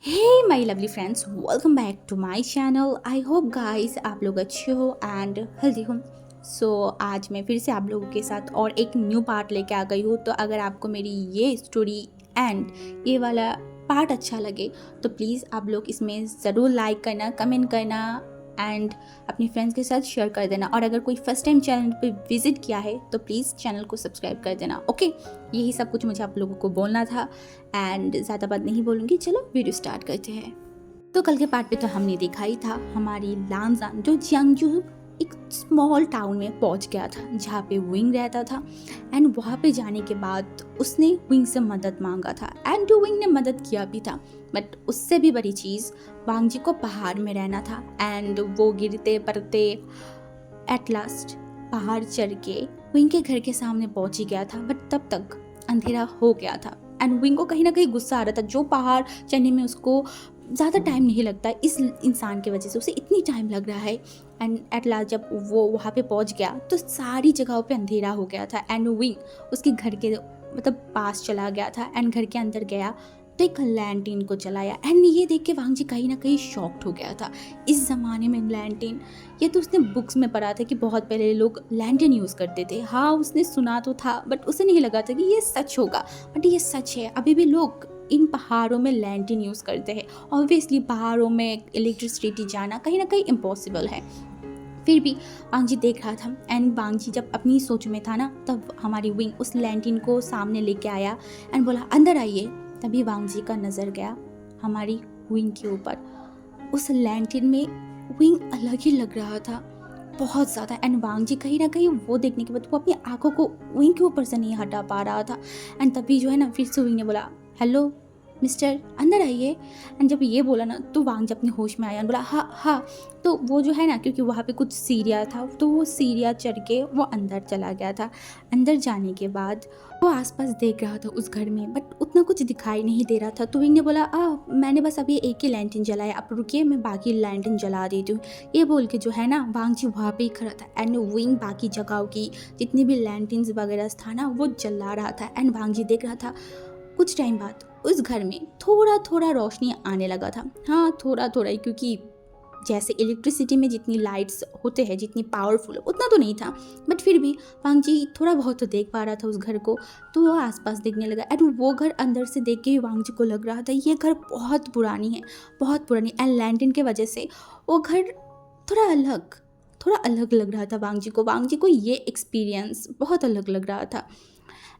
Hey my lovely friends, welcome back to my channel. I hope guys आप लोग अच्छे हो एंड हेल्दी हो। आज मैं फिर से आप लोगों के साथ और एक न्यू पार्ट लेके आ गई हूँ। तो अगर आपको मेरी ये स्टोरी एंड ये वाला पार्ट अच्छा लगे तो प्लीज़ आप लोग इसमें ज़रूर लाइक करना, कमेंट करना एंड अपनी फ्रेंड्स के साथ शेयर कर देना। और अगर कोई फर्स्ट टाइम चैनल पे विजिट किया है तो प्लीज़ चैनल को सब्सक्राइब कर देना। ओके, यही सब कुछ मुझे आप लोगों को बोलना था एंड ज़्यादा बात नहीं बोलूँगी। चलो वीडियो स्टार्ट करते हैं। तो कल के पार्ट पे तो हमने देखा ही था हमारी लानजान जो जियांगजू एक स्मॉल टाउन में पहुंच गया था जहाँ पे विंग रहता था। एंड वहाँ पे जाने के बाद उसने विंग से मदद मांगा था एंड विंग ने मदद किया भी था। बट उससे भी बड़ी चीज़, वांग जी को पहाड़ में रहना था एंड वो गिरते पड़ते एट लास्ट पहाड़ चढ़ के विंग के घर के सामने पहुंच ही गया था। बट तब तक अंधेरा हो गया था एंड विंग को कहीं ना कहीं गुस्सा आ रहा था। जो पहाड़ चढ़ने में उसको ज़्यादा टाइम नहीं लगता, इस इंसान की वजह से उसे इतनी टाइम लग रहा है। एंड एट लास्ट जब वो वहाँ पे पहुँच गया तो सारी जगहों पे अंधेरा हो गया था एंड विंग उसके घर के पास चला गया था एंड घर के अंदर गया तो एक लैंटीन को चलाया। एंड ये देख के वांग जी कहीं ना कहीं शॉक्ड हो गया था। इस ज़माने में लैंटीन, ये तो उसने बुक्स में पढ़ा था कि बहुत पहले लोग लैंटीन यूज़ करते थे। हाँ, उसने सुना तो था बट उसे नहीं लगा था कि ये सच होगा। बट ये सच है, अभी भी लोग इन पहाड़ों में लैंटीन यूज़ करते हैं। ऑब्वियसली पहाड़ों में इलेक्ट्रिसिटी जाना कहीं ना कहीं इम्पॉसिबल है। फिर भी वांग जी देख रहा था एंड वांग जी जब अपनी सोच में था ना, तब हमारी विंग उस लैंटीन को सामने लेके आया एंड बोला अंदर आइए। तभी वांग जी का नज़र गया हमारी विंग के ऊपर। उस लैंटीन में विंग अलग ही लग रहा था बहुत ज़्यादा। एंड वांग जी कहीं ना कहीं वो देखने के बाद वो अपनी आंखों को विंग के ऊपर से नहीं हटा पा रहा था। एंड तभी जो है ना, फिर से विंग ने बोला हेलो मिस्टर, अंदर आइए। एंड जब ये बोला ना तो वांग जी अपने होश में आया और बोला हाँ हाँ। तो वो जो है ना, क्योंकि वहाँ पे कुछ सीढ़ियाँ था तो वो सीढ़ियाँ चढ़ के वो अंदर चला गया था। अंदर जाने के बाद वो आसपास देख रहा था उस घर में, बट उतना कुछ दिखाई नहीं दे रहा था। तो विंग ने बोला मैंने बस अभी एक ही लैंटर्न जलाया, आप रुकिए मैं बाकी लैंटर्न जला देती हूँ। ये बोल के जो है ना, वांग जी वहाँ पे ही खड़ा था एंड विंग बाकी जगहों की जितनी भी लैंटर्न्स वगैरह था ना वो जला रहा था एंड वांग जी देख रहा था। कुछ टाइम बाद उस घर में थोड़ा थोड़ा रोशनी आने लगा था। हाँ, थोड़ा थोड़ा ही, क्योंकि जैसे इलेक्ट्रिसिटी में जितनी लाइट्स होते हैं, जितनी पावरफुल, उतना तो नहीं था। बट फिर भी वांग जी थोड़ा बहुत तो देख पा रहा था उस घर को। तो वो आसपास देखने लगा एंड वो घर अंदर से देख के ही वांग जी को लग रहा था ये घर बहुत पुरानी है, बहुत पुरानी। एंड लैंटर्न की वजह से वो घर थोड़ा अलग लग रहा था वांग जी को। वांग जी को ये एक्सपीरियंस बहुत अलग लग रहा था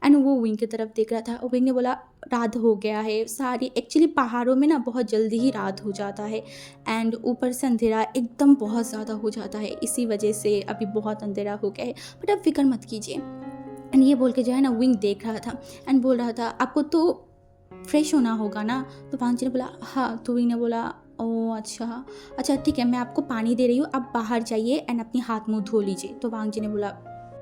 एंड वो विंग की तरफ देख रहा था। और विंग ने बोला रात हो गया है सारी। एक्चुअली पहाड़ों में ना बहुत जल्दी ही रात हो जाता है एंड ऊपर से अंधेरा एकदम बहुत ज़्यादा हो जाता है, इसी वजह से अभी बहुत अंधेरा हो गया है। बट आप फिक्र मत कीजिए। एंड ये बोल के जो है ना, विंग देख रहा था एंड बोल रहा था आपको तो फ्रेश होना होगा ना। तो वांग जी ने बोला हाँ। तो विंग ने बोला ओह अच्छा अच्छा, ठीक है मैं आपको पानी दे रही हूँ, आप बाहर जाइए एंड अपनी हाथ मुंह धो लीजिए। तो वांग जी ने बोला,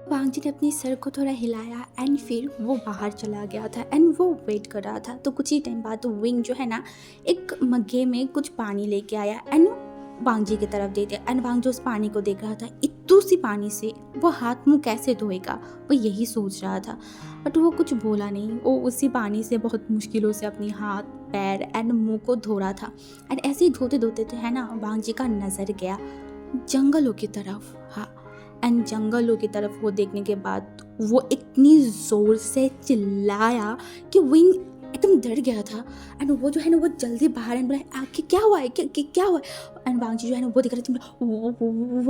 वांग जी ने अपनी सर को थोड़ा हिलाया एंड फिर वो बाहर चला गया था एंड वो वेट कर रहा था। तो कुछ ही टाइम बाद विंग जो है ना, एक मग्गे में कुछ पानी लेके आया एंड वांग जी की तरफ दे दिया। एंड वांग जो उस पानी को देख रहा था, इतू सी पानी से वो हाथ मुंह कैसे धोएगा, वो यही सोच रहा था। बट वो कुछ बोला नहीं, वो उसी पानी से बहुत मुश्किलों से अपनी हाथ पैर एंड मुंह को धो रहा था। एंड ऐसे ही धोते धोते तो है ना, वांग जी का नज़र गया जंगलों की तरफ। हाँ, एंड जंगलों की तरफ वो देखने के बाद वो इतनी ज़ोर से चिल्लाया कि विंग एकदम डर गया था। एंड वो जो है ना, वो जल्दी बाहर एंड बोला आके क्या हुआ है, क्या हुआ है। एंड वांग जी जो है ना, वो देख रहे थे,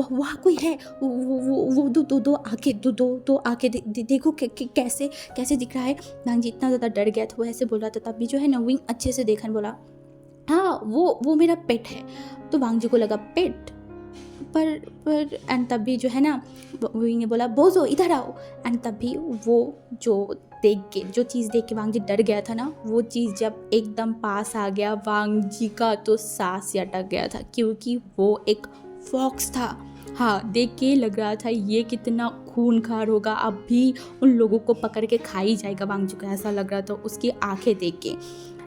वहाँ कोई है, वो दो आके दो आके देखो कैसे कैसे दिख रहा है। वांग जी इतना ज़्यादा डर गया था, वो ऐसे बोल रहा था। तभी जो है ना, विंग अच्छे से देखा बोला हाँ वो मेरा पेट है। तो वांग जी को लगा पेट, पर एंड तभी जो है ना, विंग ने बोला बोझो इधर आओ। एंड तभी वो जो चीज़ देख के वांग जी डर गया था ना, वो चीज़ जब एकदम पास आ गया, वांग जी का तो सांस ही अटक गया था, क्योंकि वो एक फॉक्स था। हाँ, देख के लग रहा था ये कितना खूनखार होगा, अब भी उन लोगों को पकड़ के खा ही जाएगा। वांग जी को ऐसा लग रहा था उसकी आंखें देख के।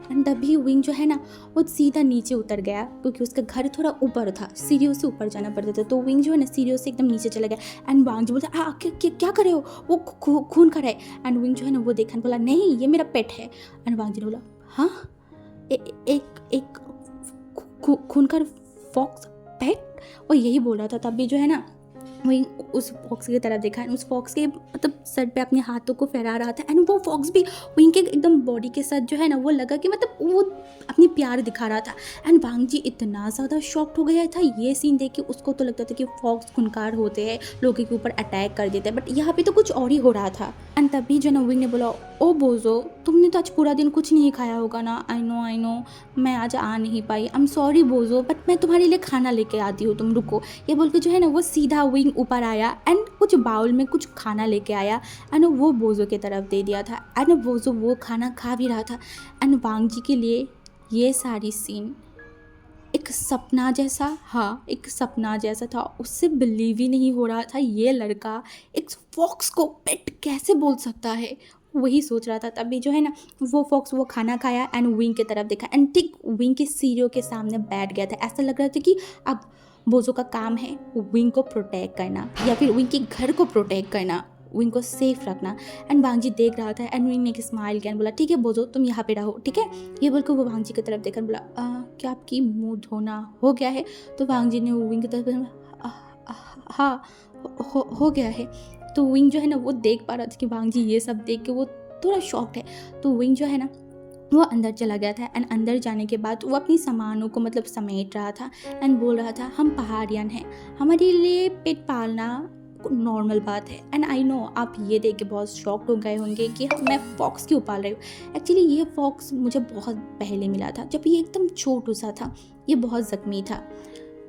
एंड तभी विंग जो है ना, वो सीधा नीचे उतर गया, क्योंकि उसका घर थोड़ा ऊपर था, सीढ़ियों से ऊपर जाना पड़ता था। तो विंग जो है ना, सीढ़ियों से एकदम नीचे चला गया। एंड वांग जी बोलता क्या कर रहे हो, वो खून कर है। एंड विंग जो है ना, वो देखा बोला नहीं ये मेरा पेट है। एंड वांग जी ने बोला हाँ, एक खूनखार फॉक्स पेट, और यही बोल रहा था। तब भी जो है ना वही उस फॉक्स की तरफ देखा एंड उस फॉक्स के मतलब सर पे अपने हाथों को फहरा रहा था एंड वो फॉक्स भी वहीं के एकदम बॉडी के साथ जो है ना वो लगा कि मतलब वो अपनी प्यार दिखा रहा था। एंड वांग जी इतना ज़्यादा शॉक्ड हो गया था ये सीन देख के। उसको तो लगता था कि फॉक्स खूंखार होते हैं, लोगों के ऊपर अटैक कर देते हैं, बट यहाँ पे तो कुछ और ही हो रहा था। एंड तभी जो ना विंग ने बोला, ओ बोझो तुमने तो आज पूरा दिन कुछ नहीं खाया होगा ना। आई नो मैं आज आ नहीं पाई, आई एम सॉरी बोझो, बट मैं तुम्हारे लिए खाना लेके आती हूँ, तुम रुको। ये बोल के जो है ना वो सीधा विंग ऊपर आया एंड कुछ बाउल में कुछ खाना लेके आया एंड वो बोझो की तरफ दे दिया था। एंड बोझो वो खाना खा भी रहा था। एंड वांग जी के लिए ये सारी सीन एक सपना जैसा, हाँ एक सपना जैसा था। उससे बिलीव ही नहीं हो रहा था ये लड़का एक फॉक्स को पेट कैसे बोल सकता है। वही सोच रहा था। तभी जो है ना वो फॉक्स वो खाना खाया एंड विंग की तरफ देखा एंड ठीक विंग के सीढ़ियों के सामने बैठ गया था। ऐसा लग रहा था कि अब बोझो का काम है विंग को प्रोटेक्ट करना या फिर विंग के घर को प्रोटेक्ट करना, विंग को सेफ रखना। एंड वांग जी देख रहा था एंड विंग ने एक स्माइल किया एंड बोला ठीक है बोझो तुम यहाँ पे रहो, ठीक है। ये बोलकर वो वांग जी की तरफ देखकर बोला क्या आपकी मुंह धोना हो गया है। तो वांग जी ने विंग की तरफ बोला, हाँ हो गया है। तो विंग जो है ना वो देख पा रहा था कि वांग जी ये सब देख के वो थोड़ा शॉक्ड है। तो विंग जो है ना वो अंदर चला गया था एंड अंदर जाने के बाद वो अपनी सामानों को मतलब समेट रहा था एंड बोल रहा था हम पहाड़ियन हैं, हमारे लिए पेट पालना नॉर्मल बात है। एंड आई नो आप ये देख के बहुत शॉक्ड हो गए होंगे कि मैं फॉक्स क्यों पाल रही हूँ। एक्चुअली ये फॉक्स मुझे बहुत पहले मिला था जब ये एकदम छोटू सा था, ये बहुत ज़ख्मी था,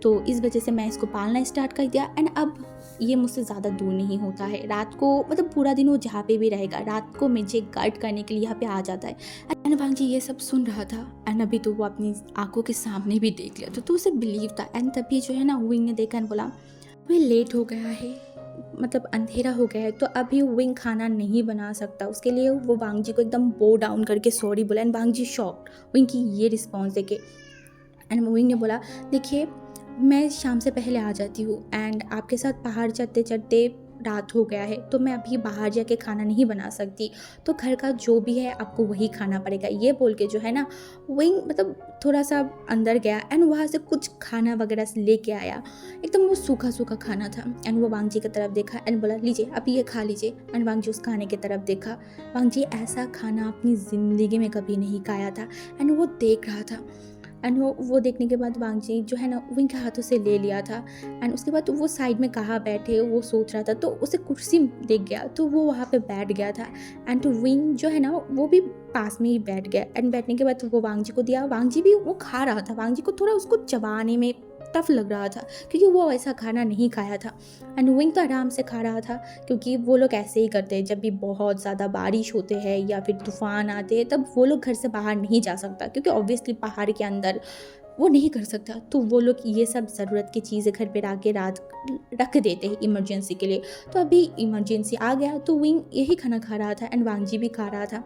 तो इस वजह से मैं इसको पालना स्टार्ट कर दिया। एंड अब ये मुझसे ज़्यादा दूर नहीं होता है, रात को मतलब पूरा दिन वो जहाँ पे भी रहेगा, रात को मुझे गार्ड करने के लिए यहाँ पे आ जाता है। एंड वांग जी ये सब सुन रहा था एंड अभी तो वो अपनी आंखों के सामने भी देख लिया तो उसे बिलीव था। एंड तभी जो है ना विंग ने देखा एंड बोला वह लेट हो गया है, मतलब अंधेरा हो गया है, तो अभी विंग खाना नहीं बना सकता। उसके लिए वो वांग जी को एकदम बो डाउन करके सॉरी बोला एंड वांग जी शॉक्ड विंग की ये रिस्पॉन्स देके। एंड विंग ने बोला देखिए मैं शाम से पहले आ जाती हूँ एंड आपके साथ पहाड़ चढ़ते चढ़ते रात हो गया है, तो मैं अभी बाहर जाके खाना नहीं बना सकती, तो घर का जो भी है आपको वही खाना पड़ेगा। ये बोल के जो है ना विंग मतलब थोड़ा सा अंदर गया एंड वहाँ से कुछ खाना वगैरह से लेके आया। एकदम वो सूखा सूखा खाना था एंड वो वांग जी की तरफ देखा एंड बोला लीजिए अब ये खा लीजिए। एंड वांग जी उस खाने की तरफ देखा। वांग जी ऐसा खाना अपनी ज़िंदगी में कभी नहीं खाया था एंड वो देख रहा था। एंड वो देखने के बाद वांग जी जो है ना विंग के हाथों से ले लिया था एंड उसके बाद वो साइड में कहाँ बैठे वो सोच रहा था, तो उसे कुर्सी दिख गया तो वो वहाँ पे बैठ गया था। एंड तो विंग जो है ना वो भी पास में ही बैठ गया एंड बैठने के बाद वो वांग जी को दिया। वांग जी भी वो खा रहा था, वांग जी को थोड़ा उसको चबाने में टफ लग रहा था क्योंकि वो ऐसा खाना नहीं खाया था। एंड विंग तो आराम से खा रहा था क्योंकि वो लोग ऐसे ही करते हैं जब भी बहुत ज़्यादा बारिश होते हैं या फिर तूफान आते हैं, तब वो लोग घर से बाहर नहीं जा सकता क्योंकि ऑब्वियसली पहाड़ के अंदर वो नहीं कर सकता, तो वो लोग ये सब ज़रूरत की चीज़ें घर पे ला के रात रख देते हैं इमरजेंसी के लिए। तो अभी इमरजेंसी आ गया तो विंग यही खाना खा रहा था एंड वांग जी भी खा रहा था।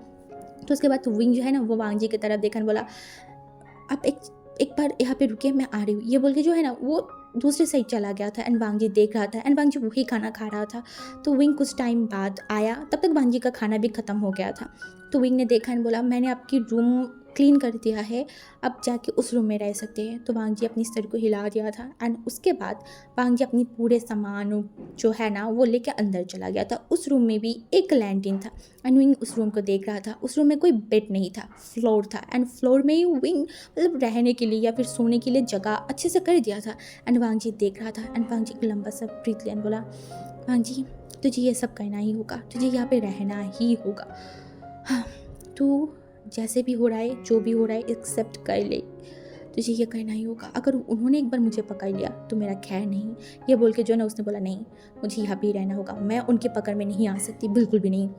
तो उसके बाद विंग जो है ना वो वांग जी की तरफ देखा बोला आप एक बार यहाँ पे रुकिए मैं आ रही हूँ। ये बोल के जो है ना वो दूसरे साइड चला गया था एंड वांग जी देख रहा था एंड वांग जी वही खाना खा रहा था। तो विंग कुछ टाइम बाद आया, तब तक वांग जी का खाना भी ख़त्म हो गया था। तो विंग ने देखा एंड बोला मैंने आपकी रूम क्लीन कर दिया है, अब जाके उस रूम में रह सकते हैं। तो वांग जी अपनी सर को हिला दिया था एंड उसके बाद वांग जी अपनी पूरे सामान जो है ना वो लेके अंदर चला गया था। उस रूम में भी एक लैंटर्न था एंड विंग उस रूम को देख रहा था। उस रूम में कोई बेड नहीं था, फ्लोर था एंड फ्लोर में ही विंग मतलब रहने के लिए या फिर सोने के लिए जगह अच्छे से कर दिया था। एंड वांग जी देख रहा था एंड वांग जी एक लंबा सा ब्रीथ लिया एंड बोला वांग जी तुझे ये सब करना ही होगा, तुझे यहाँ पे रहना ही होगा। हाँ तू जैसे भी हो रहा है जो भी हो रहा है एक्सेप्ट कर ले, तुझे ये करना ही होगा। अगर उन्होंने एक बार मुझे पकड़ लिया तो मेरा खैर नहीं। ये बोल के जो ना उसने बोला नहीं मुझे यहाँ पे ही रहना होगा, मैं उनकी पकड़ में नहीं आ सकती बिल्कुल भी नहीं।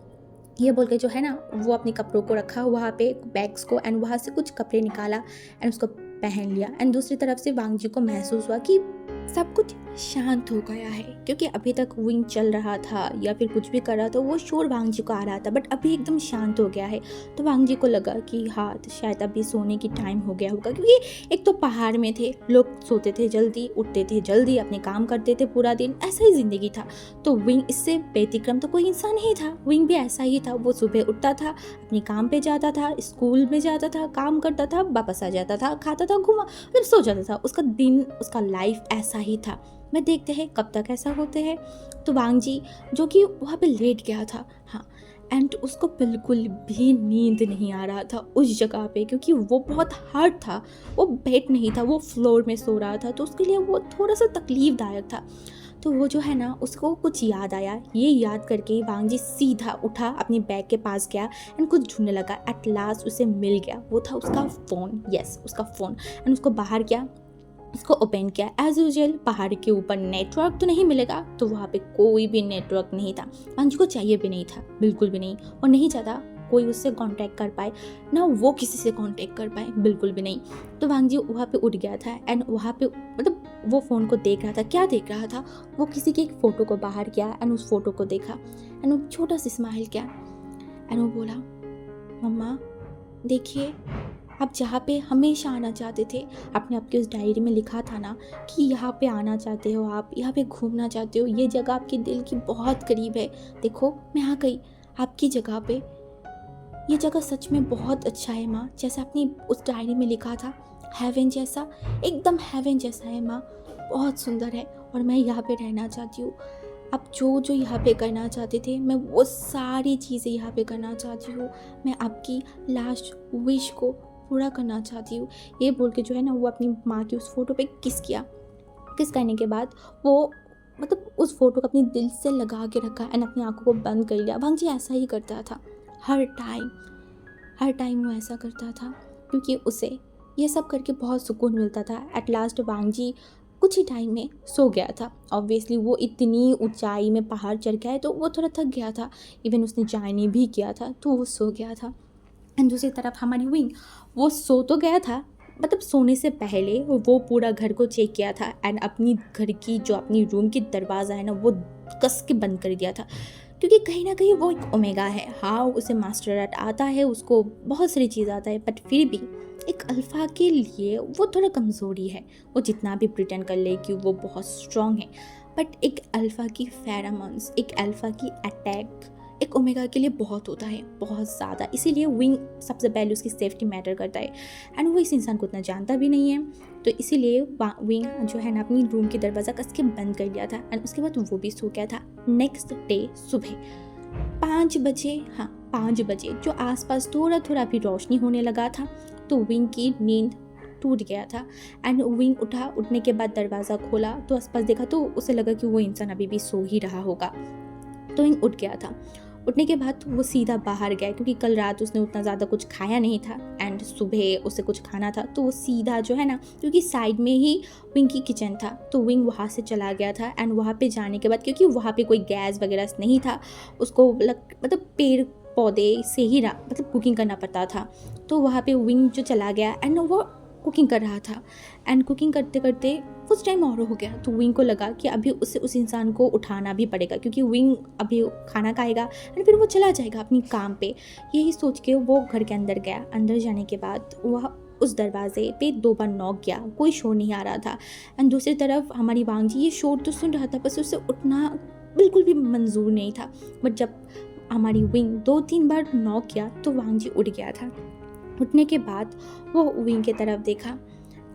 ये बोल के जो है ना वो अपने कपड़ों को रखा वहाँ पे बैग्स को एंड वहाँ से कुछ कपड़े निकाला एंड उसको पहन लिया। एंड दूसरी तरफ से वांग जी को महसूस हुआ कि सब कुछ शांत हो गया है, क्योंकि अभी तक विंग चल रहा था या फिर कुछ भी कर रहा था, वो शोर वांग जी को आ रहा था, बट अभी एकदम शांत हो गया है। तो वांग जी को लगा कि हाँ, तो शायद अभी सोने की टाइम हो गया होगा, क्योंकि एक तो पहाड़ में थे, लोग सोते थे जल्दी, उठते थे जल्दी, अपने काम करते थे पूरा दिन, ऐसा ही जिंदगी था। तो विंग इससे व्यतिक्रम तो कोई इंसान ही था, विंग भी ऐसा ही था। वो सुबह उठता था, अपने काम पे जाता था, स्कूल में जाता था, काम करता था, वापस आ जाता था, खाता था, घुमा, फिर सो जाता था। उसका दिन, उसका लाइफ ऐसा ही था। मैं देखते हैं कब तक ऐसा होते हैं। तो वांग जी जो कि वहाँ पे लेट गया था, हाँ, एंड उसको बिल्कुल भी नींद नहीं आ रहा था उस जगह पे, क्योंकि वो बहुत हार्ड था। वो बेड नहीं था, वो फ्लोर में सो रहा था, तो उसके लिए वो थोड़ा सा तकलीफदायक था। तो वो जो है ना, उसको कुछ याद आया। ये याद करके वांग जी सीधा उठा, अपनी बैग के पास गया एंड कुछ ढूंढने लगा। एट लास्ट उसे मिल गया, वो था उसका फ़ोन। यस, उसका फ़ोन। एंड उसको बाहर किया, उसको ओपन किया। एज यूजल पहाड़ के ऊपर नेटवर्क तो नहीं मिलेगा, तो वहाँ पे कोई भी नेटवर्क नहीं था। अंजू को चाहिए भी नहीं था, बिल्कुल भी नहीं, और नहीं चाहता कोई उससे कांटेक्ट कर पाए, ना वो किसी से कांटेक्ट कर पाए, बिल्कुल भी नहीं। तो वांग जी वहाँ पे उठ गया था एंड वहाँ पे मतलब वो फ़ोन को देख रहा था। क्या देख रहा था? वो किसी की एक फ़ोटो को बाहर किया एंड उस फोटो को देखा एंड वो छोटा सा स्माइल किया एंड वो बोला, मम्मा देखिए, आप जहाँ पे हमेशा आना चाहते थे, आपने आपकी उस डायरी में लिखा था ना कि यहाँ पे आना चाहते हो, आप यहाँ पे घूमना चाहते हो, ये जगह आपके दिल की बहुत करीब है। देखो मैं आ गई आपकी जगह पे। ये जगह सच में बहुत अच्छा है माँ, जैसा आपने उस डायरी में लिखा था, हेवन जैसा, एकदम हेवन जैसा है माँ, बहुत सुंदर है, और मैं यहाँ पे रहना चाहती हूँ। आप जो जो यहाँ पे करना चाहते थे, मैं वो सारी चीज़ें यहाँ पे करना चाहती हूँ। मैं आपकी लास्ट विश को पूरा करना चाहती हूँ। ये बोल के जो है ना, वो अपनी माँ की उस फोटो पे किस किया। किस करने के बाद वो मतलब उस फोटो को अपनी दिल से लगा के रखा एंड अपनी आंखों को बंद कर लिया। भांग जी ऐसा ही करता था हर टाइम, हर टाइम वो ऐसा करता था, क्योंकि उसे ये सब करके बहुत सुकून मिलता था। एट लास्ट वांग जी कुछ ही टाइम में सो गया था। ऑब्वियसली वो इतनी ऊंचाई में पहाड़ चढ़ गया है, तो वो थोड़ा थक गया था। इवन उसने जाने भी किया था, तो वो सो गया था। एंड दूसरी तरफ हमारी विंग, वो सो तो गया था, मतलब सोने से पहले वो पूरा घर को चेक किया था एंड अपनी घर की जो अपनी रूम की दरवाज़ा है ना, वो कस के बंद कर दिया था, क्योंकि कहीं ना कहीं वो एक ओमेगा है। हाँ, उसे मास्टर आर्ट आता है, उसको बहुत सारी चीज़ आता है, बट फिर भी एक अल्फ़ा के लिए वो थोड़ा कमज़ोरी है। वो जितना भी प्रिटेंड कर ले कि वो बहुत स्ट्रॉन्ग है, बट एक अल्फ़ा की फेरामोन्स, एक अल्फ़ा की अटैक एक ओमेगा के लिए बहुत होता है, बहुत ज़्यादा। इसीलिए विंग सबसे पहले उसकी सेफ्टी मैटर करता है एंड वो इस इंसान को उतना जानता भी नहीं है। तो इसीलिए विंग जो है ना, अपनी रूम की दरवाज़ा कस के बंद कर लिया था एंड उसके बाद वो भी सो गया था। नेक्स्ट डे सुबह 5 बजे, हाँ 5 बजे, जो आसपास थोड़ा थोड़ा भी रोशनी होने लगा था, तो विंग की नींद टूट गया था एंड विंग उठा। उठने के बाद दरवाज़ा खोला तो आसपास देखा, तो उसे लगा कि वो इंसान अभी भी सो ही रहा होगा। तो विंग उठ गया था। उठने के बाद वो सीधा बाहर गया, क्योंकि कल रात उसने उतना ज़्यादा कुछ खाया नहीं था एंड सुबह उसे कुछ खाना था, तो वो सीधा जो है ना, क्योंकि साइड में ही विंग की किचन था, तो विंग वहाँ से चला गया था। एंड वहाँ पे जाने के बाद, क्योंकि वहाँ पे कोई गैस वगैरह नहीं था, उसको मतलब पेड़ पौधे से ही मतलब कुकिंग करना पड़ता था। तो वहाँ पे विंग जो चला गया एंड वो कुकिंग कर रहा था एंड कुकिंग करते करते कुछ टाइम और हो गया, तो विंग को लगा कि अभी उसे उस इंसान को उठाना भी पड़ेगा, क्योंकि विंग अभी खाना खाएगा एंड फिर वो चला जाएगा अपनी काम पे। यही सोच के वो घर के अंदर गया। अंदर जाने के बाद वह उस दरवाजे पे 2 बार नॉक किया, कोई शोर नहीं आ रहा था। एंड दूसरी तरफ हमारी वांग जी ये शोर तो सुन रहा था, बस उसे उठना बिल्कुल भी मंजूर नहीं था। बट जब हमारी विंग 2-3 बार नॉक किया, तो वांग जी उठ गया था। उठने के बाद वो विंग की तरफ देखा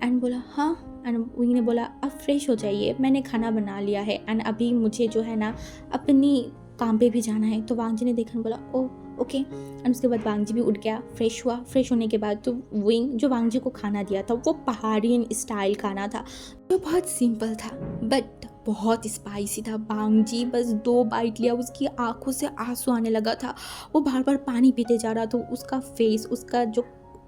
एंड बोला हाँ, एंड विंग ने बोला अब फ्रेश हो जाइए, मैंने खाना बना लिया है एंड अभी मुझे जो है ना अपनी काम पे भी जाना है। तो वांग जी ने देखा, बोला ओ ओके। एंड उसके बाद वांग जी भी उठ गया, फ्रेश हुआ। फ्रेश होने के बाद तो विंग जो वांग जी को खाना दिया था, वो पहाड़ियन स्टाइल खाना था, जो बहुत सिंपल था बट बहुत स्पाइसी था। वांग जी बस 2 बाइट लिया, उसकी आंखों से आंसू आने लगा था, वो बार बार पानी पीते जा रहा था। उसका फेस, उसका जो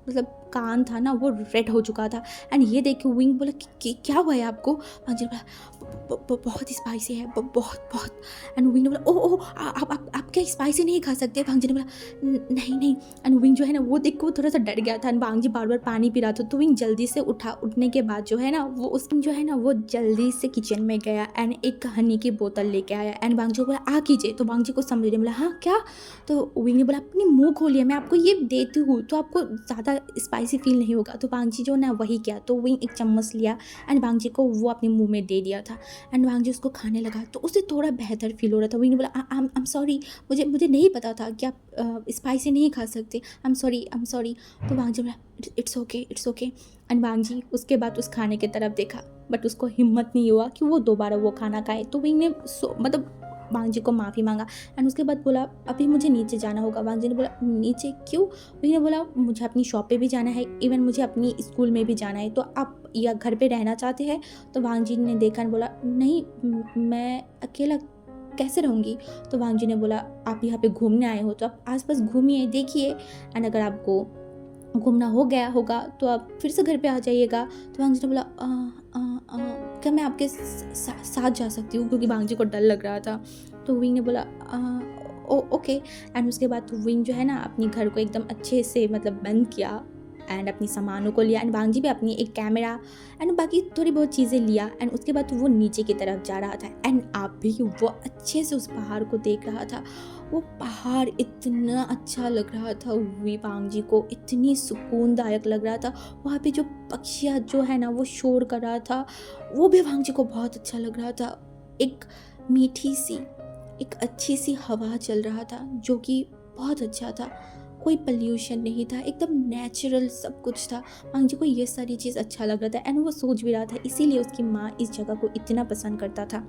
मतलब कान था ना, वो रेड हो चुका था। एंड ये देख के विंग बोला कि क्या हुआ है आपको? वांग जी बोला बहुत स्पाइसी है, बहुत बहुत। एंड विंग ने बोला ओह ओह आप क्या स्पाइसी नहीं खा सकते? वांग जी ने बोला नहीं नहीं। एंड विंग जो है ना वो देख के वो थोड़ा सा डर गया था। एंड वांग जी बार बार पानी पी रहा था, तो विंग जल्दी से उठने के बाद जो है ना वो उस जो है ना वो जल्दी से किचन में गया एंड एक हनी की बोतल लेके आया। एंड वांग जी को बोला आ कीजिए, तो वांग जी को समझ नहीं, बोला हाँ क्या? तो विंग ने बोला अपनी मुंह खोलिए, मैं आपको ये देती हूँ तो आपको ज़्यादा स्पाइसी फील नहीं होगा। तो वांग जी जो ना वही किया, तो विंग एक चम्मच लिया एंड वांग जी को वो अपने मुंह में दे दिया था। एंड वांग जी उसको खाने लगा, तो उसे थोड़ा बेहतर फील हो रहा था। विंग ने बोला आई एम सॉरी, मुझे नहीं पता था कि आप स्पाइसी नहीं खा सकते, आई एम सॉरी। तो वांग जी बोला इट्स ओके। एंड वांग जी उसके बाद उस खाने की तरफ देखा, बट उसको हिम्मत नहीं हुआ कि वो दोबारा वो खाना खाए। तो विंग ने मतलब वांग जी को माफ़ी मांगा एंड उसके बाद बोला अभी मुझे नीचे जाना होगा। वांग जी ने बोला नीचे क्यों? विंग ने बोला मुझे अपनी शॉप पे भी जाना है, इवन मुझे अपनी स्कूल में भी जाना है, तो आप या घर पे रहना चाहते हैं? तो वांग जी ने देखा और बोला नहीं मैं अकेला कैसे रहूँगी? तो वांग जी ने बोला आप यहाँ पे घूमने आए हो तो आप आसपास घूमिए, देखिए, एंड अगर आपको घूमना हो गया होगा तो आप फिर से घर पे आ जाइएगा। तो वांग जी ने बोला क्या मैं आपके साथ जा सकती हूँ? क्योंकि वांग जी को डर लग रहा था। तो विंग ने बोला ओके। एंड उसके बाद विंग जो है ना अपनी घर को एकदम अच्छे से मतलब बंद किया एंड अपनी सामानों को लिया। एंड वांग जी भी अपनी एक कैमरा एंड बाकी थोड़ी बहुत चीज़ें लिया एंड उसके बाद वो नीचे की तरफ जा रहा था। एंड आप भी वो अच्छे से उस पहाड़ को देख रहा था। वो पहाड़ इतना अच्छा लग रहा था, वांग जी को इतनी सुकूनदायक लग रहा था। वहाँ पे जो पक्षियाँ जो है ना वो शोर कर रहा था, वो भी वांग जी को बहुत अच्छा लग रहा था। एक मीठी सी एक अच्छी सी हवा चल रहा था जो कि बहुत अच्छा था, कोई पॉल्यूशन नहीं था, एकदम नेचुरल सब कुछ था। वांग जी को ये सारी चीज़ अच्छा लग रहा था एंड वो सोच भी रहा था, इसीलिए उसकी माँ इस जगह को इतना पसंद करता था।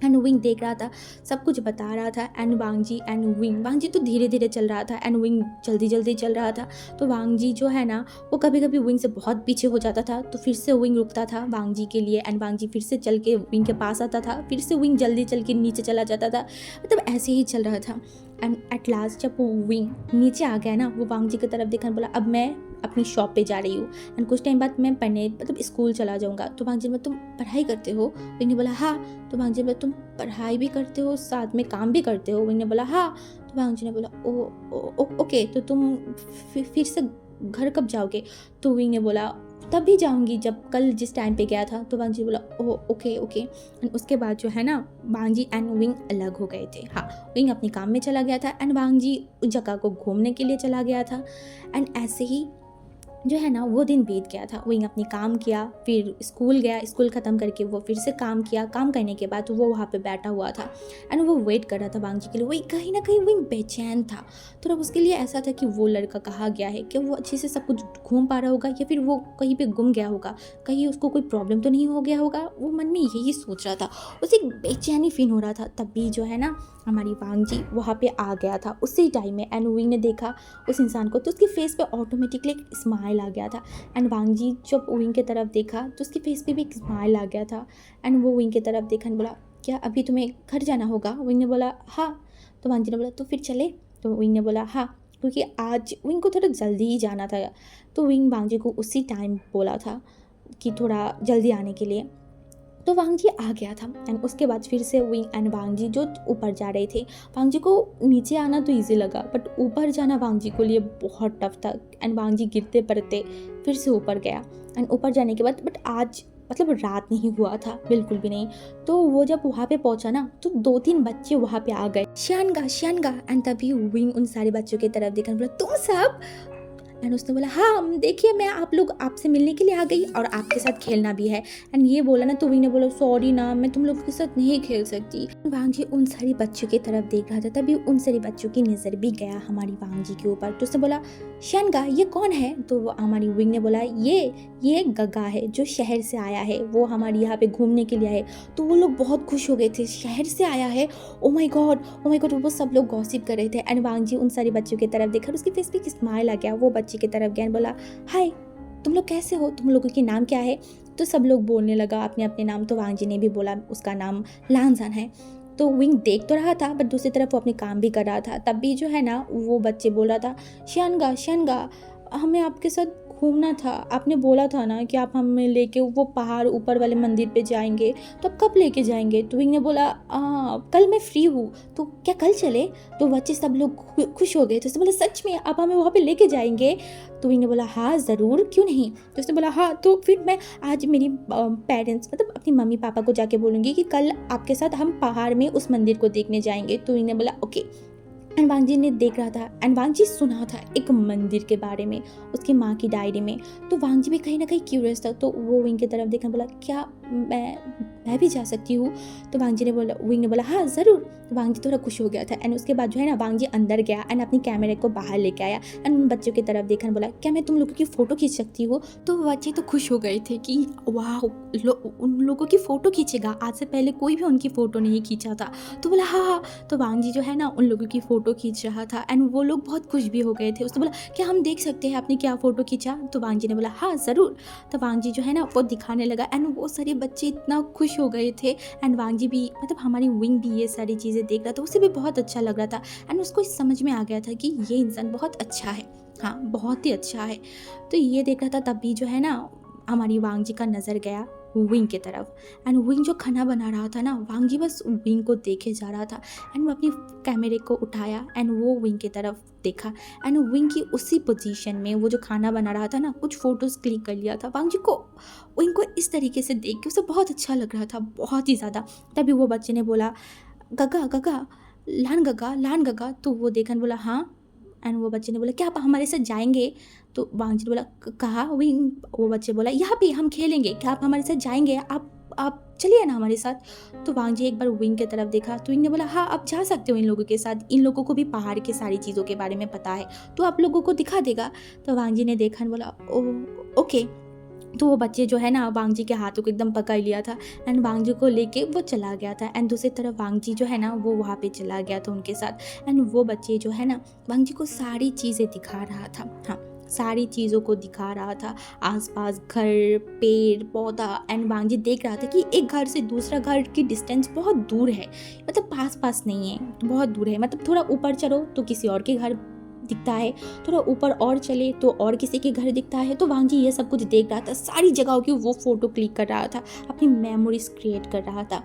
एंड विंग देख रहा था, सब कुछ बता रहा था। एंड वांग जी तो धीरे धीरे चल रहा था एंड विंग जल्दी जल्दी चल रहा था। तो वांग जी जो है ना वो कभी कभी विंग से बहुत पीछे हो जाता था, तो फिर से विंग रुकता था वांग जी के लिए एंड वांग जी फिर से चल के विंग के पास आता था, फिर से विंग जल्दी चल के नीचे चला जाता था। मतलब ऐसे ही चल रहा था। एंड एट लास्ट जब वो विंग नीचे आ गया ना, वो वांग जी की तरफ देखा, बोला अब मैं अपनी शॉप पे जा रही हूँ एंड कुछ टाइम बाद मैं पढ़ने मतलब स्कूल चला जाऊँगा। तो वांग जी ने बोला तुम पढ़ाई करते हो? विंग ने बोला हाँ। तो वांग जी ने बोला तुम पढ़ाई भी करते हो साथ में काम भी करते हो? विंग ने बोला हाँ। तो वांग जी ने बोला ओके, तो तुम फिर से घर कब जाओगे? तो विंग ने बोला तभी जाऊंगी जब कल जिस टाइम पे गया था। तो वांग जी बोला ओके। एंड उसके बाद जो है ना वांग जी एंड विंग अलग हो गए थे। हाँ, विंग अपने काम में चला गया था एंड वांग जी उस जगह को घूमने के लिए चला गया था। एंड ऐसे ही जो है ना वो दिन बीत गया था। विंग अपनी काम किया, फिर स्कूल गया, स्कूल ख़त्म करके वो फिर से काम किया। काम करने के बाद वो वहाँ पे बैठा हुआ था एंड वो वेट कर रहा था वांग जी के लिए। वही कहीं ना कहीं विंग बेचैन था। तो अब उसके लिए ऐसा था कि वो लड़का कहाँ गया है, कि वो अच्छे से सब कुछ घूम पा रहा होगा या फिर वो कहीं पे गुम गया होगा, कहीं उसको कोई प्रॉब्लम तो नहीं हो गया होगा। वो मन में यही सोच रहा था, उसे एक बेचैनी फील हो रहा था। तभी जो है ना हमारी वांग जी वहाँ पे आ गया था उसी टाइम में। एंड विंग ने देखा उस इंसान को, तो उसके फेस पे ऑटोमेटिकली एक स्माइल आ गया था। एंड वांग जी जब विंग की तरफ देखा तो उसके फेस पे भी एक स्माइल आ गया था। एंड वो विंग की तरफ देखा और बोला क्या अभी तुम्हें घर जाना होगा? विंग ने बोला हाँ। तो वांग जी ने बोला तो फिर चले? तो विंग ने बोला हाँ, क्योंकि आज विंग को थोड़ा जल्दी ही जाना था। तो विंग वांग जी को उसी टाइम बोला था कि थोड़ा जल्दी आने के लिए। तो वांग जी आ गया था एंड उसके बाद फिर से विंग एंड वांग जी जो ऊपर जा रहे थे। वांग जी को नीचे आना तो इजी लगा, बट ऊपर जाना वांग जी को लिए बहुत टफ था। एंड वांग जी गिरते पड़ते फिर से ऊपर गया। एंड ऊपर जाने के बाद बट आज मतलब रात नहीं हुआ था, बिल्कुल भी नहीं। तो वो जब वहाँ पे पहुँचा ना तो 2-3 बच्चे वहाँ पे आ गए, श्यानगा। एंड तभी विंग उन सारे बच्चों की तरफ देखा, बोला तुम सब? एंड उसने बोला हाँ देखिए मैं आप लोग आपसे मिलने के लिए आ गई और आपके साथ खेलना भी है। एंड ये बोला ना तो विंग ने बोला सॉरी ना, मैं तुम लोगों के साथ नहीं खेल सकती। वांग जी उन सारी बच्चों की तरफ देख रहा था, तभी उन सारे बच्चों की नज़र भी गया हमारी वांग जी के ऊपर। तो उसने बोला श्यानगा ये कौन है? तो हमारी विंग ने बोला ये गगा है जो शहर से आया है, वो हमारे यहाँ पे घूमने के लिए आए। तो वो लोग बहुत खुश हो गए थे, शहर से आया है, ओ माय गॉड। वो सब लोग गॉसिप कर रहे थे। एंड वांग जी उन सारी बच्चों की तरफ देखा, उसके फेस पे एक स्माइल आ गया। वो बच्चे की तरफ गया, बोला हाय तुम लोग कैसे हो, तुम लोगों के नाम क्या है? तो सब लोग बोलने लगा अपने अपने नाम। तो वांग जी ने भी बोला उसका नाम लांजान है। तो विंग देख तो रहा था बट दूसरी तरफ वो अपने काम भी कर रहा था। तब भी जो है ना वो बच्चे बोल रहा था श्यानगा हमें आपके साथ घूमना था, आपने बोला था ना कि आप हमें लेके वो पहाड़ ऊपर वाले मंदिर पे जाएंगे, तो अब कब लेके जाएंगे? तो विंग ने बोला कल मैं फ्री हूँ, तो क्या कल चले? तो बच्चे सब लोग खुश हो गए। तो उसने बोला सच में आप हमें वहाँ पे लेके जाएंगे? तो विंग ने बोला हाँ ज़रूर, क्यों नहीं। तो उसने बोला हाँ, तो फिर मैं आज मेरी पेरेंट्स मतलब अपनी मम्मी पापा को जाके बोलूँगी कि कल आपके साथ हम पहाड़ में उस मंदिर को देखने जाएंगे। तो विंग ने बोला ओके। एंड वांगजी ने देख रहा था एंड वांगजी सुना था एक मंदिर के बारे में उसकी माँ की डायरी में। तो वांगजी भी कहीं ना कहीं क्यूरियस था, तो वो विंग की तरफ देखा, बोला क्या मैं भी जा सकती हूँ? तो वांगजी ने बोला, विंग ने बोला हाँ ज़रूर। तो वांगजी थोड़ा खुश हो गया था एंड उसके बाद जो है ना वांगजी अंदर गया एंड अपनी कैमरे को बाहर लेके आया एंड उन बच्चों की तरफ देखा, बोला क्या मैं तुम लोगों की फ़ोटो खींच सकती हूँ? तो वो बच्चे तो खुश हो गए थे कि वाह उन लोगों की फ़ोटो खींचेगा, आज से पहले कोई भी उनकी फ़ोटो नहीं खींचा था। तो बोला हाँ हाँ। तो वांगजी जो है ना उन लोगों की फ़ोटो खींच रहा था एंड वो लोग बहुत खुश भी हो गए थे। उसने बोला क्या हम देख सकते हैं आपने क्या फ़ोटो खींचा? तो वांगजी ने बोला हाँ ज़रूर। तो वांगजी जो है ना वो दिखाने लगा एंड वो सारे बच्चे इतना खुश हो गए थे एंड वांगजी भी मतलब हमारी विंग भी ये सारी चीज़ें देख रहा था, उसे भी बहुत अच्छा लग रहा था एंड उसको समझ में आ गया था कि ये इंसान बहुत अच्छा है, हाँ बहुत ही अच्छा है। तो ये देख रहा था, तब भी जो है ना हमारी वांगजी का नज़र गया विंग की तरफ एंड विंग जो खाना बना रहा था ना, वांगजी बस विंग को देखे जा रहा था एंड वो अपनी कैमरे को उठाया एंड वो विंग की तरफ देखा एंड विंग की उसी पोजीशन में वो जो खाना बना रहा था ना कुछ फ़ोटोज़ क्लिक कर लिया था। वांगजी को विंग को इस तरीके से देख के उसे बहुत अच्छा लग रहा था, बहुत ही ज़्यादा। तभी वो बच्चे ने बोला गगा गगा लान गगा। तो वो देखा बोला हाँ एंड वो बच्चे ने बोला क्या आप हमारे साथ जाएंगे? तो वांगजी ने बोला कहा विंग? वो बच्चे बोला यहाँ पे हम खेलेंगे, क्या आप हमारे साथ जाएंगे? आप चलिए ना हमारे साथ। तो वांगजी एक बार विंग की तरफ देखा तो विंग ने बोला हाँ आप जा सकते हो इन लोगों के साथ, इन लोगों को भी पहाड़ की सारी चीज़ों के बारे में पता है, तो आप लोगों को दिखा देगा। तो वांगजी ने देखा बोला ओ ओके। तो वो बच्चे जो है ना वांगजी के हाथों को एकदम पकड़ लिया था एंड वांगजी को लेके वो चला गया था एंड दूसरी तरफ वांगजी जो है ना वो वहाँ पे चला गया था उनके साथ एंड वो बच्चे जो है ना वांगजी को सारी चीज़ें दिखा रहा था, हाँ सारी चीज़ों को दिखा रहा था, आसपास घर पेड़ पौधा एंड वांगजी देख रहा था कि एक घर से दूसरा घर की डिस्टेंस बहुत दूर है, मतलब पास पास नहीं है, बहुत दूर है, मतलब थोड़ा ऊपर चलो तो किसी और के घर दिखता है, थोड़ा ऊपर और चले तो और किसी के घर दिखता है। तो वांगजी ये सब कुछ देख रहा था, सारी जगहों की वो फ़ोटो क्लिक कर रहा था, अपनी मेमोरीज क्रिएट कर रहा था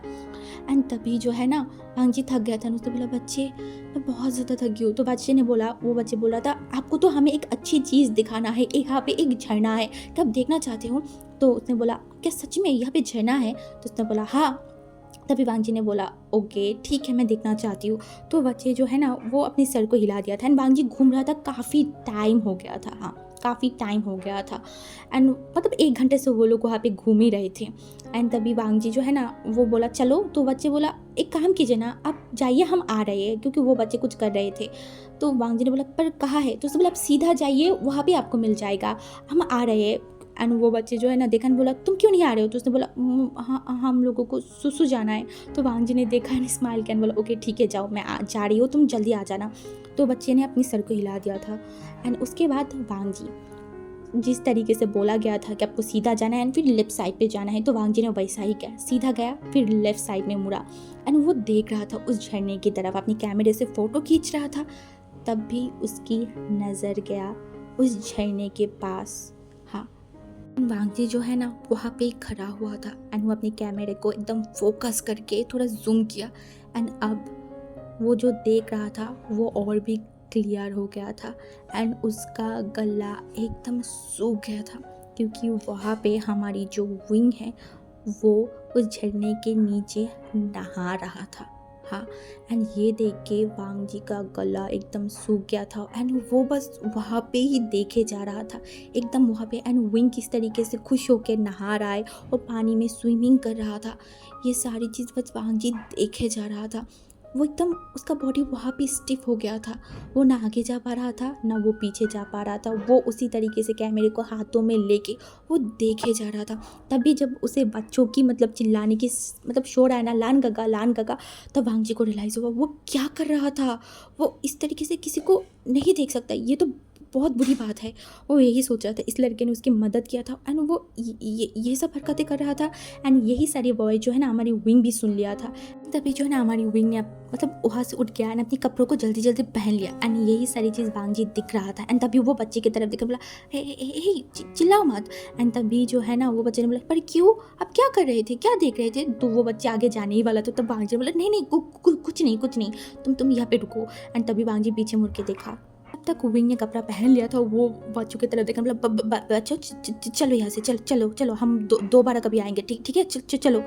एंड तभी जो है ना वांगजी थक गया था। उसने बोला बच्चे मैं बहुत ज़्यादा थक गई हूँ। तो बच्चे ने बोला, वो बच्चे बोल रहा था आपको तो हमें एक अच्छी चीज़ दिखाना है, यहाँ पे एक झरना है, क्या आप देखना चाहते हो? तो उसने बोला क्या सच में यहाँ पे झरना है? तो उसने बोला हाँ। तभी वांगजी ने बोला ओके ठीक है मैं देखना चाहती हूँ। तो बच्चे जो है ना वो अपने सर को हिला दिया था एंड वांगजी घूम रहा था, काफ़ी टाइम हो गया था, हाँ काफ़ी टाइम हो गया था एंड मतलब 1 घंटे से वो लोग वहाँ पे घूम ही रहे थे एंड तभी वांगजी जो है ना वो बोला चलो। तो बच्चे बोला एक काम कीजिए ना आप जाइए हम आ रहे हैं, क्योंकि वो बच्चे कुछ कर रहे थे। तो वांगजी ने बोला पर कहाँ है? तो उसने बोला आप सीधा जाइए वहाँ भी आपको मिल जाएगा, हम आ रहे हैं। एंड वो बच्चे जो है ना देखा बोला तुम क्यों नहीं आ रहे हो? तो उसने बोला हाँ हम लोगों को सुसु जाना है। तो वांगजी ने देखा एंड स्माइल किया, बोला ओके ठीक है जाओ मैं जा रही हूँ, तुम जल्दी आ जाना। तो बच्चे ने अपनी सर को हिला दिया था एंड उसके बाद वांगजी जिस तरीके से बोला गया था कि आपको सीधा जाना है एंड फिर लेफ्ट साइड पे जाना है, तो वांगजी ने वैसा ही किया, सीधा गया फिर लेफ्ट साइड में मुड़ा एंड वो देख रहा था उस झरने की तरफ, अपनी कैमरे से फ़ोटो खींच रहा था। तब भी उसकी नज़र गया उस झरने के पास, हाँ वांगजी जो है ना वहाँ पे खड़ा हुआ था एंड वो अपने कैमरे को एकदम फोकस करके थोड़ा जूम किया एंड अब वो जो देख रहा था वो और भी क्लियर हो गया था एंड उसका गला एकदम सूख गया था, क्योंकि वहाँ पे हमारी जो विंग है वो उस झरने के नीचे नहा रहा था, हाँ एंड ये देख के वांगजी का गला एकदम सूख गया था एंड वो बस वहाँ पे ही देखे जा रहा था एकदम वहाँ पे एंड विंग किस तरीके से खुश होकर नहा रहा है और पानी में स्विमिंग कर रहा था, ये सारी चीज़ बस वांगजी देखे जा रहा था। वो एकदम उसका बॉडी वहाँ पे स्टिफ हो गया था, वो ना आगे जा पा रहा था ना वो पीछे जा पा रहा था, वो उसी तरीके से कैमरे को हाथों में लेके वो देखे जा रहा था। तभी जब उसे बच्चों की मतलब चिल्लाने की मतलब शोर आया ना लान गगा, तब वांगजी को रियलाइज़ हुआ वो क्या कर रहा था, वो इस तरीके से किसी को नहीं देख सकता, ये तो बहुत बुरी बात है। वो यही सोच रहा था, इस लड़के ने उसकी मदद किया था एंड वो ये सब हरकतें कर रहा था एंड यही सारी वॉइस जो है ना हमारी विंग भी सुन लिया था। तभी जो है ना हमारी विंग ने मतलब वहाँ से उठ गया एंड अपने कपड़ों को जल्दी जल्दी पहन लिया एंड यही सारी चीज़ बांगजी दिख रहा था एंड तभी वो बच्चे की तरफ देखकर बोला, हे चिल्लाओ मत। एंड तभी जो है ना वो बच्चे ने बोला, पर क्यों, आप क्या कर रहे थे, क्या देख रहे थे? तो वो बच्चे आगे जाने ही वाला था, तब बांगजी ने बोला, नहीं नहीं कुछ नहीं कुछ नहीं, तुम यहाँ पे रुको। एंड तभी बांगजी पीछे मुड़ के देखा, तब तक विंग ने कपड़ा पहन लिया था। वो बच्चों की तरफ देखा, मतलब बच्चों चलो यहाँ से, चलो चलो चलो, हम दोबारा कभी आएंगे, ठीक ठीक है, चलो।